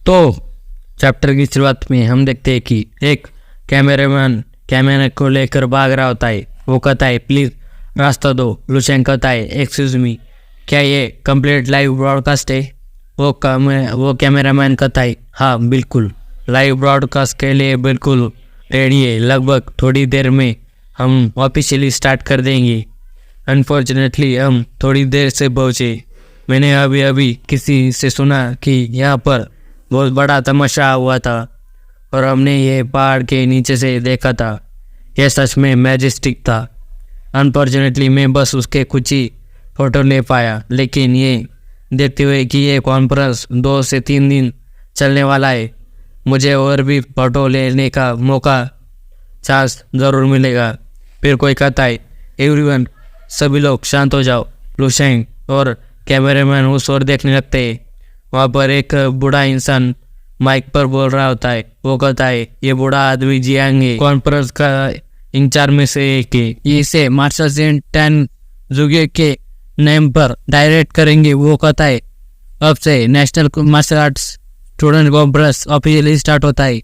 तो चैप्टर की शुरुआत में हम देखते हैं कि एक कैमरामैन कैमरा को लेकर भाग रहा होता है। वो कहता है प्लीज़ रास्ता दो। लुशेंग कहता है एक्सक्यूज मी, क्या ये कंप्लीट लाइव ब्रॉडकास्ट है? वो कैमरामैन कहता है हाँ बिल्कुल, लाइव ब्रॉडकास्ट के लिए बिल्कुल रेडी है। लगभग थोड़ी देर में हम ऑफिशियली स्टार्ट कर देंगे। अनफॉर्चुनेटली हम थोड़ी देर से पहुँचे। मैंने अभी अभी किसी से सुना कि यहाँ पर बहुत बड़ा तमाशा हुआ था और हमने ये पहाड़ के नीचे से देखा था। यह सच में मैजेस्टिक था। अनफॉर्चुनेटली मैं बस उसके कुछ ही फ़ोटो ले पाया, लेकिन ये देखते हुए कि ये कॉन्फ्रेंस 2 से 3 दिन चलने वाला है, मुझे और भी फ़ोटो लेने का मौका चांस ज़रूर मिलेगा। फिर कोई कहता है एवरीवन, सभी लोग शांत हो जाओ। लुशेंग और कैमरामैन उस ओर देखने लगते हैं। वहाँ पर एक बूढ़ा इंसान माइक पर बोल रहा होता है। वो कहता है ये बूढ़ा आदमी जियांग कॉन्फ्रेंस का इंचार्ज में से एक है। इसे मार्शल सेन 10 जुगे के नेम पर डायरेक्ट करेंगे। वो कहता है अब से national martial arts student conference officially start होता है।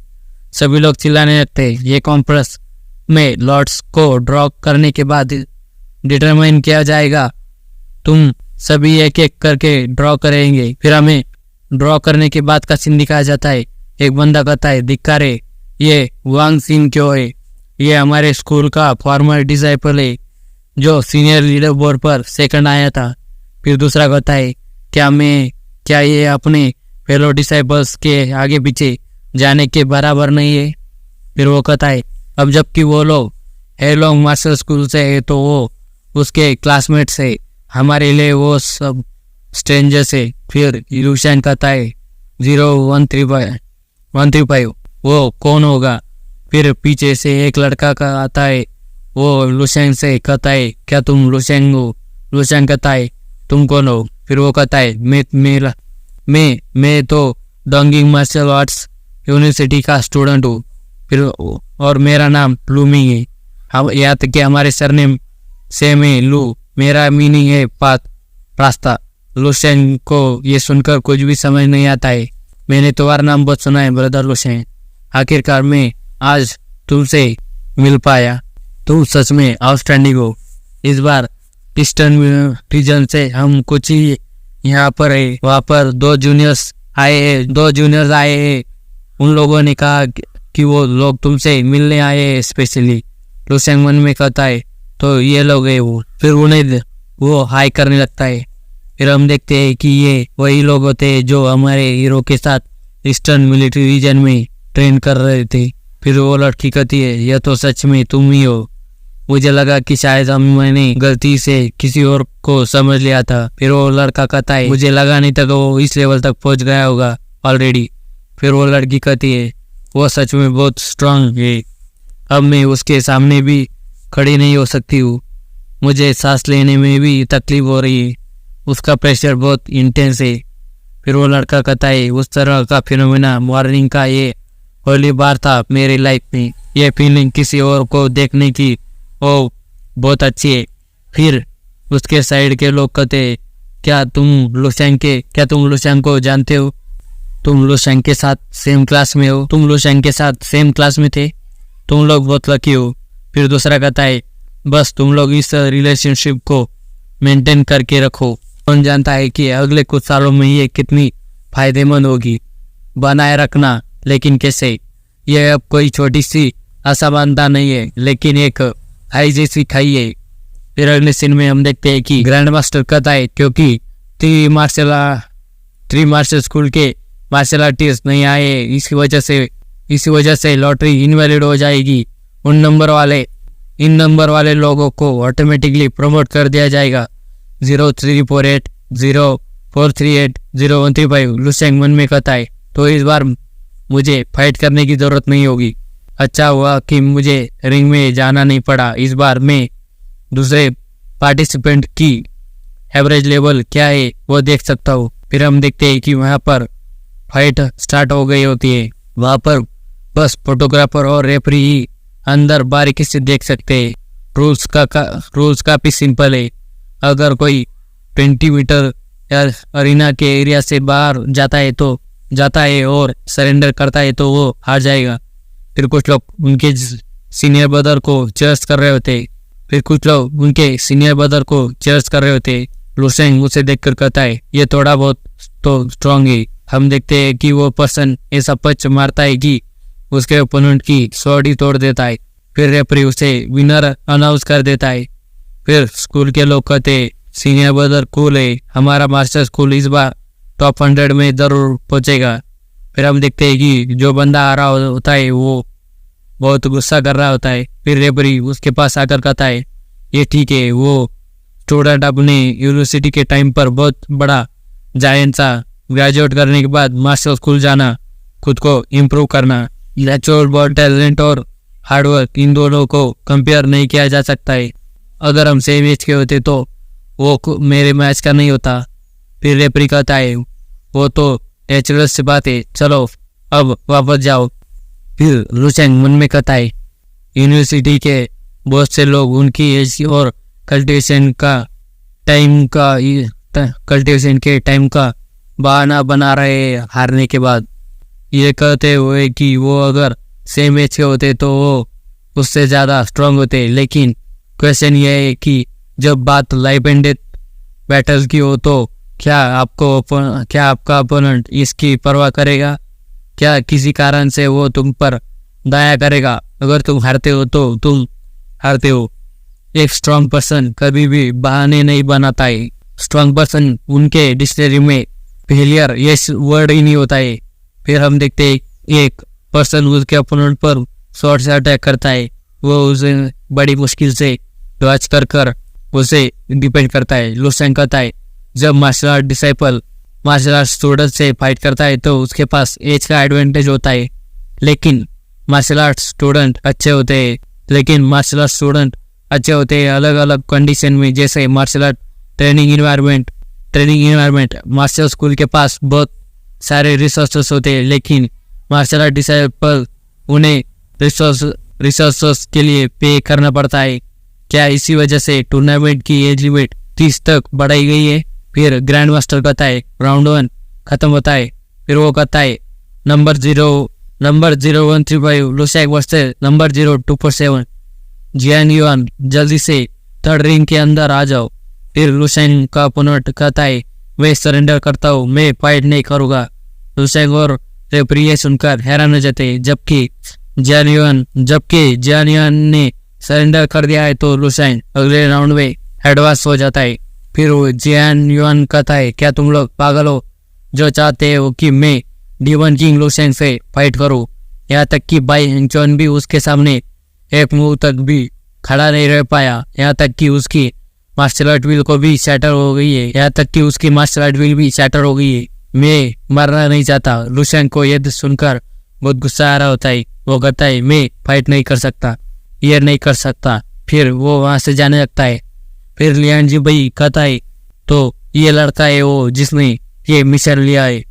सभी लोग चिल्लाने लगते हैं। ये कॉन्फ्रेंस में लॉर्ड्स को ड्रॉ करने के बाद डिटरमाइन किया जाएगा। तुम सभी एक एक करके ड्रॉ करेंगे, फिर हमें ड्रॉ करने के बाद का सीन दिखाया जाता है। एक बंदा कहता है धिक्कारे, ये वांग सीन क्यों है? ये हमारे स्कूल का फॉर्मर डिसाइपल है जो सीनियर लीडर बोर्ड पर सेकंड आया था। फिर दूसरा कहता है क्या ये अपने फेलो डिसाइपल्स के आगे पीछे जाने के बराबर नहीं है? फिर वो कहता है अब जबकि वो लोग हेलोंग मार्शल स्कूल से है तो वो उसके क्लासमेट्स है, हमारे लिए वो सब स्ट्रेंजर्स है। फिर लुशेंग कहता है 0135 वो कौन होगा? फिर पीछे से एक लड़का का आता है। वो लुशेंग से कहता है क्या तुम लुशेंग हो? लुशेंग कहता है तुम कौन हो? फिर वो कहता है मैं तो डोंगिंग मार्शल आर्ट्स यूनिवर्सिटी का स्टूडेंट हूँ। फिर और मेरा नाम लूमिंग है। हम यहाँ तक कि हमारे सरनेम सेम है, लू। मेरा मीनिंग है पाथ, रास्ता। लुशेंग को ये सुनकर कुछ भी समझ नहीं आता है। मैंने तुम्हारा नाम बहुत सुना है ब्रदर लुशेंग। आखिरकार मैं आज तुमसे मिल पाया। तुम सच में आउटस्टैंडिंग हो। इस बार ईस्टर्न रीजन से हम कुछ ही यहाँ पर है। वहाँ पर 2 जूनियर्स आए हैं। उन लोगों ने कहा कि वो लोग तुमसे मिलने आए हैं स्पेशली। लुशेंग मन में कहता है तो ये लोग है वो। फिर उन्हें वो हाई करने लगता है। फिर हम देखते हैं कि ये वही लोग होते हैं जो हमारे हीरो के साथ ईस्टर्न मिलिट्री रीजन में ट्रेन कर रहे थे। फिर वो लड़की कहती है यह तो सच में तुम ही हो। मुझे लगा कि शायद मैंने गलती से किसी और को समझ लिया था। फिर वो लड़का कहता है मुझे लगा नहीं था कि वो इस लेवल तक पहुंच गया होगा ऑलरेडी। फिर वो लड़की कहती है वो सच में बहुत स्ट्रांग है। अब मैं उसके सामने भी खड़ी नहीं हो सकती हूँ। मुझे सांस लेने में भी तकलीफ हो रही है। उसका प्रेशर बहुत इंटेंस है। फिर वो लड़का कहता है उस तरह का फिनोमेना मॉर्निंग का ये पहली बार था मेरी लाइफ में। ये फीलिंग किसी और को देखने की ओ बहुत अच्छी है। फिर उसके साइड के लोग कहते हैं क्या तुम लुशेंग को जानते हो? तुम लुशेंग के साथ सेम क्लास में हो। तुम लुशेंग के साथ सेम क्लास में थे। तुम लोग बहुत लकी हो। फिर दूसरा कहता है बस तुम लोग इस रिलेशनशिप को मेंटेन करके रखो। कौन जानता है कि अगले कुछ सालों में ये कितनी फायदेमंद होगी। बनाए रखना, लेकिन कैसे? यह अब कोई छोटी सी असमानता नहीं है, लेकिन एक हाई जैसी खाई है। फिर अगले सीन में हम देखते हैं कि ग्रैंड मास्टर कहता है क्योंकि 3 मार्शल स्कूल के मार्शल आर्टिस्ट नहीं आए, इसी वजह से लॉटरी इनवैलिड हो जाएगी। इन नंबर वाले लोगों को ऑटोमेटिकली प्रमोट कर दिया जाएगा। 0348 0438 0135। लुशेंग मन में कहता है तो इस बार मुझे फाइट करने की जरूरत नहीं होगी। अच्छा हुआ कि मुझे रिंग में जाना नहीं पड़ा। इस बार मैं दूसरे पार्टिसिपेंट की एवरेज लेवल क्या है वो देख सकता हूँ। फिर हम देखते हैं कि वहाँ पर फाइट स्टार्ट हो गई होती है। वहाँ पर बस फोटोग्राफर और रेफरी ही अंदर बारीकी से देख सकते हैं। रूल्स काफी सिंपल है। अगर कोई 20 मीटर या अरीना के एरिया से बाहर जाता है तो जाता है और सरेंडर करता है तो वो हार जाएगा। फिर कुछ लोग उनके सीनियर ब्रदर को चीयर्स कर रहे होते। फिर कुछ लोग उनके सीनियर ब्रदर को चीयर्स कर रहे होते। लुशेंग उसे देखकर कहता है ये थोड़ा बहुत तो स्ट्रांग है। हम देखते हैं कि वो पर्सन ऐसा पंच मारता है कि उसके ओपोनेंट की स्वॉर्ड ही तोड़ देता है। फिर रेफरी उसे विनर अनाउंस कर देता है। फिर स्कूल के लोग कहते सीनियर ब्रदर कूल है, हमारा मास्टर स्कूल इस बार टॉप 100 में जरूर पहुंचेगा। फिर हम देखते हैं कि जो बंदा आ रहा होता है वो बहुत गुस्सा कर रहा होता है। फिर रेफरी उसके पास आकर कहता है ये ठीक है, वो स्टूडेंट अपने यूनिवर्सिटी के टाइम पर बहुत बड़ा जायंट सा, ग्रेजुएट करने के बाद मास्टर स्कूल जाना, खुद को इम्प्रूव करना, नेचुरल बहुत टैलेंट और हार्डवर्क, इन दोनों को कंपेयर नहीं किया जा सकता है। अगर हम सेम एज के होते तो वो मेरे मैच का नहीं होता। फिर रेफरी कहता है वो तो नेचुरल सी बात है, चलो अब वापस जाओ। फिर लुशेंग मन में कहता है यूनिवर्सिटी के बहुत से लोग उनकी एज और कल्टिवेशन के टाइम का बहाना बना रहे हैं हारने के बाद। ये कहते हुए कि वो अगर सेम एज के होते तो वो उससे ज़्यादा स्ट्रांग होते। लेकिन क्वेश्चन ये है कि जब बात लाइफ एंड डेथ बैटल की हो तो क्या आपका ओपोनेंट इसकी परवाह करेगा? क्या किसी कारण से वो तुम पर दया करेगा? अगर तुम हारते हो तो तुम हारते हो। एक स्ट्रांग पर्सन कभी भी बहाने नहीं बनाता है। स्ट्रांग पर्सन उनके डिक्शनरी में फेलियर ये वर्ड ही नहीं होता है। फिर हम देखते हैं एक पर्सन उसके ओपोनेंट पर शॉर्ट से अटैक करता है, वो उसे बड़ी मुश्किल से डॉच कर उसे डिपेंड करता है। लुशेंग कहता है जब martial art disciple martial art student से फाइट करता है तो उसके पास एज का एडवांटेज होता है। लेकिन मार्शल आर्ट स्टूडेंट अच्छे होते हैं अलग अलग कंडीशन में, जैसे martial art training environment. Martial school के पास बहुत सारे रिसोर्सेस होते हैं, लेकिन मार्शल आर्ट डिसाइपल उन्हें रिसोर्सेस के लिए पे करना पड़ता है। क्या इसी वजह से टूर्नामेंट की एज लिमिट 30 तक बढ़ाई गई है? फिर ग्रैंड मास्टर कहता है राउंड 1 खत्म होता है। फिर वो कहता है नंबर 0135 लुशेंग वर्सेस नंबर 0247 जियान युआन, जल्दी से थर्ड रिंग के अंदर आ जाओ। फिर लुशेंग का ओपोनेंट कहता है मैं सरेंडर करता हूँ, मैं फाइट नहीं करूँगा। लुशेंग और रेफरी ये सुनकर हैरान हो जाते हैं। जबकि जियान युआन ने सरेंडर कर दिया है तो लुशेंग अगले राउंड में एडवांस हो जाता है। फिर वो जियान युआन कहता है क्या तुम लोग पागल हो जो चाहते हो कि मैं D1 किंग लुशेंग से फाइट करूं? यहाँ तक कि बाई हिंगचॉन भी उसके सामने एक मुंह तक भी खड़ा नहीं रह पाया। यहाँ तक कि उसकी मार्शल आर्ट विल भी शैटर हो गई है। मैं मरना नहीं चाहता। लुशेंग को यह सुनकर बहुत गुस्सा आ रहा होता है। वो कहता है मैं फाइट नहीं कर सकता। फिर वो वहाँ से जाने लगता है। फिर लियान जी भाई कहता है तो ये लड़का है वो जिसने ये मिशन लिया है।